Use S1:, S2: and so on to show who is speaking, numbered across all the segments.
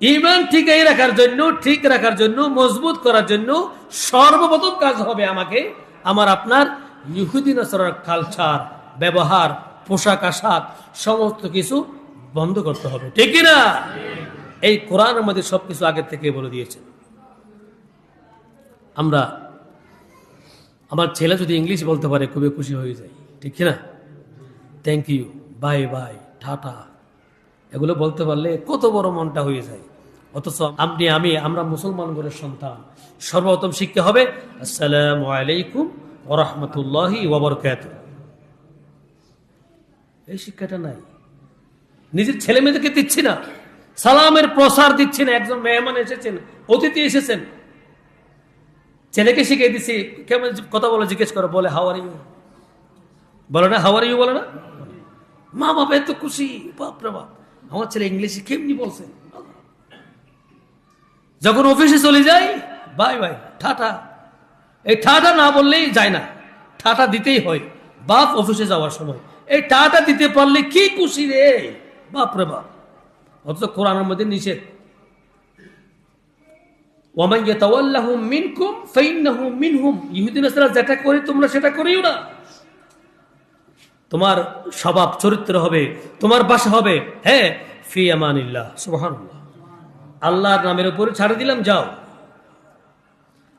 S1: ঈমান ঠিক রাখার জন্য মজবুত করার জন্য সর্বপ্রথম কাজ হবে আমাকে আমার আপনার ইহুদি নাসারার কালচার, ব্যবহার, পোশাক আশাক সমস্ত কিছু বন্ধ করতে হবে, ঠিক কি না? এই কোরআনের মধ্যে সবকিছু আগে থেকে বলে দিয়েছে। আমার ছেলে যদি ইংলিশ বলতে পারে খুবই খুশি হয়ে যায়, ঠিক কি না? Thank you, bye bye, tata, এগুলো বলতে পারলে কত বড় মনটা হয়ে যায়। অথচ আমরা মুসলমান ঘরের সন্তান, সর্বপ্রথম শিখতে হবে আসসালামু আলাইকুম ওয়া রাহমাতুল্লাহি ওয়া বারাকাতুহু। এই শিক্ষাটা নাই, নিজের ছেলে মেয়েদেরকে দিচ্ছি না, সালামের প্রসার দিচ্ছি না। একজন মেহমান এসেছেন, অতিথি এসেছেন, ছেলেকে শিখিয়ে দিচ্ছি কেমন কথা বলে জিজ্ঞেস করো, বলে হাউ আর ইউ, বলে না হাউ আর ইউ, বলে না। মা বাবা এত খুশি, বাপরে বাপ, আমার ছেলে ইংলিশে কেমনি বলছে। যখন অফিসে চলে যাই, বাই বাই, টাটা, এই টাটা না বললেই যায় না, টাটা দিতেই হয়। বাপ অফিসে যাওয়ার সময় এই টাটা দিতে পারলে কি খুশি রে, বাপরে বাপ। অথচ কোরআনের মধ্যে নিষেধ, ওয়ামান ইয়াতাওয়াল্লাহুম মিনকুম ফাইন্নাহু মিনহুম। ইহুদি নাসারা যেটা করে তোমরা সেটা করিও না। তোমার স্বভাব চরিত্র হবে, তোমার ভাষা হবে হ্যাঁ ফি আমানিল্লাহ, সুবহানাল্লাহ, আল্লাহর নামের উপরে ছাড়ে দিলাম, যাও।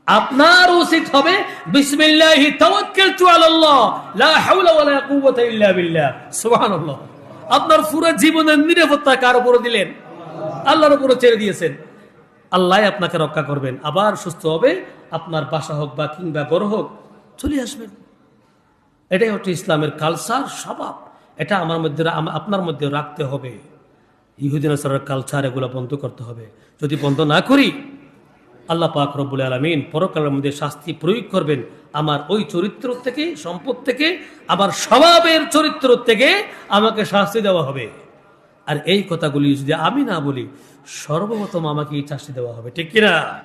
S1: আপনার উচিত হবে বিসমিল্লাহি তাওয়াক্কালতু আলাল্লাহ লা হাওলা ওয়ালা কুওয়াতা ইল্লা বিল্লাহ, সুবহানাল্লাহ। আপনার পুরো জীবনের নিরাপত্তা কার উপরে দিলেন? আল্লাহর উপরে ছেড়ে দিয়েছেন। আল্লাহ আপনাকে রক্ষা করবেন, আবার সুস্থ হবে। আপনার বাসা হোক বা কিংবা বড় হোক, চলে আসবেন। এটাই হচ্ছে ইসলামের কালচার, স্বভাব। এটা আমার মধ্যে, আপনার মধ্যে রাখতে হবে। ইহুদি নাসারার কালচার এগুলো বন্ধ করতে হবে। যদি বন্ধ না করি, আল্লাহ পাক রব্বুল আলামিন পরকালের মধ্যে শাস্তি প্রয়োগ করবেন। আমার ওই চরিত্র থেকে, সম্পদ থেকে, আমার স্বভাবের চরিত্র থেকে আমাকে শাস্তি দেওয়া হবে। আর এই কথাগুলি যদি আমি না বলি, সর্বপ্রথম আমাকে এই শাস্তি দেওয়া হবে, ঠিক কিনা?